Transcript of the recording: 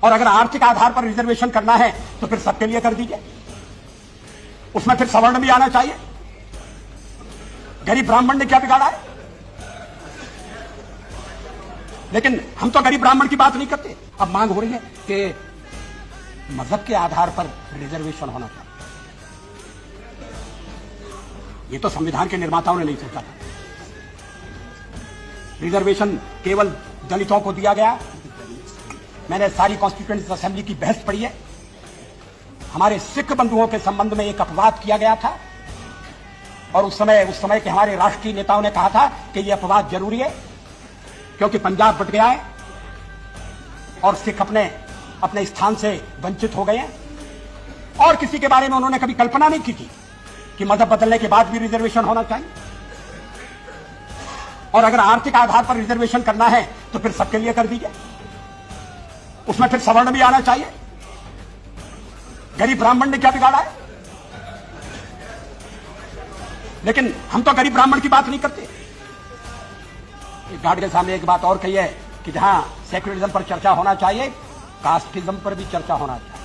और अगर आर्थिक आधार पर रिजर्वेशन करना है तो फिर सबके लिए कर दीजिए, उसमें फिर सवर्ण भी आना चाहिए। गरीब ब्राह्मण ने क्या बिगाड़ा है? लेकिन हम तो गरीब ब्राह्मण की बात नहीं करते। अब मांग हो रही है कि मजहब के आधार पर रिजर्वेशन होना चाहिए। ये तो संविधान के निर्माताओं ने नहीं सोचा था। रिजर्वेशन केवल दलितों को दिया गया। मैंने सारी कॉन्स्टिट्यूएंट असेंबली की बहस पढ़ी है। हमारे सिख बंधुओं के संबंध में एक अपवाद किया गया था और उस समय के हमारे राष्ट्रीय नेताओं ने कहा था कि यह अपवाद जरूरी है क्योंकि पंजाब बट गया है और सिख अपने स्थान से वंचित हो गए हैं। और किसी के बारे में उन्होंने कभी कल्पना नहीं की थी कि मजहब बदलने के बाद भी रिजर्वेशन होना चाहिए। और अगर आर्थिक आधार पर रिजर्वेशन करना है तो फिर सबके लिए कर दीजिए, उसमें फिर सवर्ण भी आना चाहिए। गरीब ब्राह्मण ने क्या बिगाड़ा है? लेकिन हम तो गरीब ब्राह्मण की बात नहीं करते। गार्ड के सामने एक बात और कही है कि जहां सेक्युलरिज्म पर चर्चा होना चाहिए, कास्टिज्म पर भी चर्चा होना चाहिए।